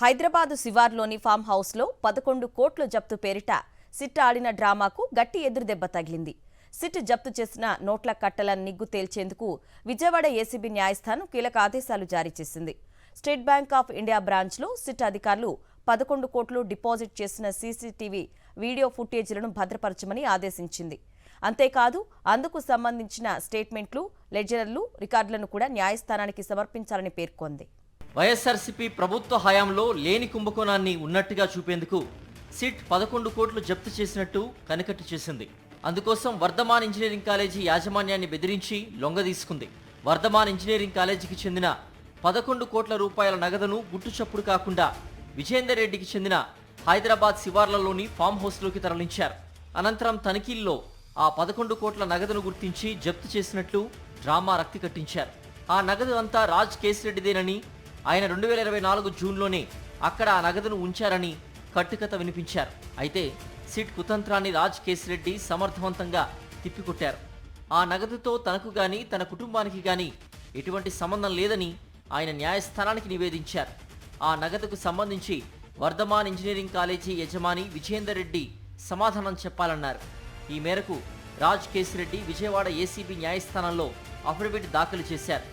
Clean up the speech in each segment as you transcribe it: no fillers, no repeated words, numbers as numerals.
Hyderabad శివార్లోని form హౌస్లో 11 కోట్ల జప్తు పేరిట సిట్ ఆడిన డ్రామాకు గట్టి ఎదురుదెబ్బ తగిలింది. సిట్ జప్తు చేసిన నోట్ల కట్టల నిగ్గు తేల్చేందుకు విజయవాడ ఏసీబీ న్యాయస్థానం కీలక ఆదేశాలు జారీ చేసింది. స్టేట్ బ్యాంక్ ఆఫ్ ఇండియా బ్రాంచ్లో సిట్ అధికారులు 11 కోట్లు డిపాజిట్ చేసిన సీసీటీవీ వీడియో ఫుటేజీలను భద్రపరచమని ఆదేశించింది. అంతేకాదు అందుకు సంబంధించిన స్టేట్మెంట్లు, లెడ్జర్లు, రికార్డులను కూడా న్యాయస్థానానికి సమర్పించాలని పేర్కొంది. వైఎస్ఆర్సీపీ ప్రభుత్వ హయాంలో లేని కుంభకోణాన్ని ఉన్నట్టుగా చూపేందుకు సిట్ 11 కోట్లు జప్తు చేసినట్టు కనికట్టు చేసింది. అందుకోసం వర్ధమాన్ ఇంజనీరింగ్ కాలేజీ యాజమాన్యాన్ని బెదిరించి లొంగదీసుకుంది. వర్ధమాన్ ఇంజనీరింగ్ కాలేజీకి చెందిన 11 కోట్ల రూపాయల నగదును గుట్టుచప్పుడు కాకుండా విజయేందర్ రెడ్డికి చెందిన హైదరాబాద్ శివార్లలోని ఫామ్ హౌస్లోకి తరలించారు. అనంతరం తనిఖీల్లో ఆ 11 కోట్ల నగదును గుర్తించి జప్తు చేసినట్లు డ్రామా రక్తి కట్టించారు. ఆ నగదు అంతా రాజ్ కేసిరెడ్డిదేనని, ఆయన 2024 జూన్లోనే అక్కడ ఆ నగదును ఉంచారని కట్టుకథ వినిపించారు. అయితే సిట్ కుతంత్రాన్ని రాజ్ కేసిరెడ్డి సమర్థవంతంగా తిప్పికొట్టారు. ఆ నగదుతో తనకు గాని తన కుటుంబానికి గాని ఎటువంటి సంబంధం లేదని ఆయన న్యాయస్థానానికి నివేదించారు. ఆ నగదుకు సంబంధించి వర్ధమాన్ ఇంజనీరింగ్ కాలేజీ యజమాని విజయేందర్ రెడ్డి సమాధానం చెప్పాలన్నారు. ఈ మేరకు రాజ్ కేసిరెడ్డి విజయవాడ ఏసీబీ న్యాయస్థానంలో అఫిడవిట్ దాఖలు చేశారు.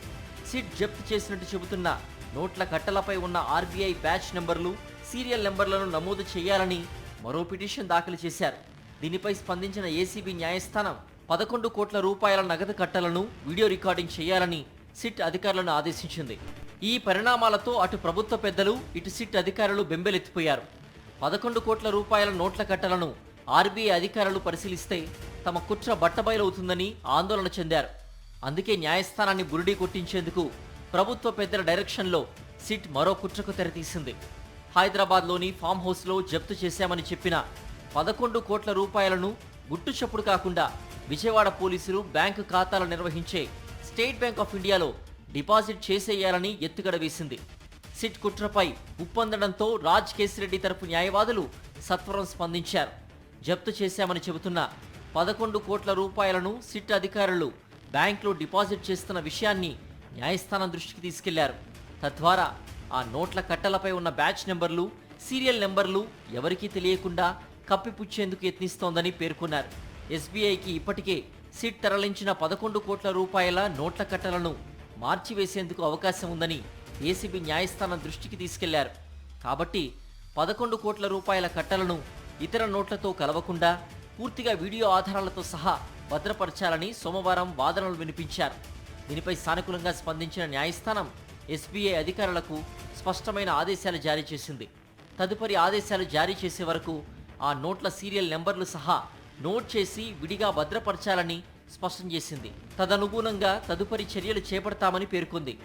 సిట్ జప్తు చేసినట్టు చెబుతున్న నోట్ల కట్టలపై ఉన్న ఆర్బీఐ బ్యాచ్ నెంబర్లు, సీరియల్ నెంబర్లను నమోదు చేయాలని మరో పిటిషన్ దాఖలు చేశారు. దీనిపై స్పందించిన ఏసీబీ న్యాయస్థానం 11 కోట్ల రూపాయల నగదు కట్టలను వీడియో రికార్డింగ్ చేయాలని సిట్ అధికారులను ఆదేశించింది. ఈ పరిణామాలతో అటు ప్రభుత్వ పెద్దలు, ఇటు సిట్ అధికారులు బెంబెలెత్తిపోయారు. 11 కోట్ల రూపాయల నోట్ల కట్టలను ఆర్బీఐ అధికారులు పరిశీలిస్తే తమ కుట్ర బట్టబయలవుతుందని ఆందోళన చెందారు. అందుకే న్యాయస్థానాన్ని బురిడీ కొట్టించేందుకు ప్రభుత్వ పెద్దల డైరెక్షన్లో సిట్ మరో కుట్రకు తెరతీసింది. హైదరాబాద్లోని ఫామ్ హౌస్లో జప్తు చేశామని చెప్పిన 11 కోట్ల రూపాయలను గుట్టుచప్పుడు కాకుండా విజయవాడ పోలీసులు బ్యాంకు ఖాతాలు నిర్వహించే స్టేట్ బ్యాంక్ ఆఫ్ ఇండియాలో డిపాజిట్ చేసేయాలని ఎత్తుగడ వేసింది. సిట్ కుట్రపై ఉప్పొందడంతో రాజ్ కేసిరెడ్డి తరపు న్యాయవాదులు సత్వరం స్పందించారు. జప్తు చేశామని చెబుతున్న 11 కోట్ల రూపాయలను సిట్ అధికారులు బ్యాంకులో డిపాజిట్ చేస్తున్న విషయాన్ని న్యాయస్థానం దృష్టికి తీసుకెళ్లారు. తద్వారా ఆ నోట్ల కట్టలపై ఉన్న బ్యాచ్ నెంబర్లు, సీరియల్ నెంబర్లు ఎవరికీ తెలియకుండా కప్పిపుచ్చేందుకు యత్నిస్తోందని పేర్కొన్నారు. ఎస్బీఐకి ఇప్పటికే సిట్ తరలించిన 11 కోట్ల రూపాయల నోట్ల కట్టలను మార్చివేసేందుకు అవకాశం ఉందని ఏసీబీ న్యాయస్థానం దృష్టికి తీసుకెళ్లారు. కాబట్టి 11 కోట్ల రూపాయల కట్టలను ఇతర నోట్లతో కలవకుండా పూర్తిగా వీడియో ఆధారాలతో సహా భద్రపరచాలని సోమవారం వాదనలు వినిపించారు. దీనిపై సానుకూలంగా స్పందించిన న్యాయస్థానం ఎస్బీఐ అధికారులకు స్పష్టమైన ఆదేశాలు జారీ చేసింది. తదుపరి ఆదేశాలు జారీ చేసే వరకు ఆ నోట్ల సీరియల్ నెంబర్లు సహా నోట్ చేసి విడిగా భద్రపరచాలని స్పష్టం చేసింది. తదనుగుణంగా తదుపరి చర్యలు చేపడతామని పేర్కొంది.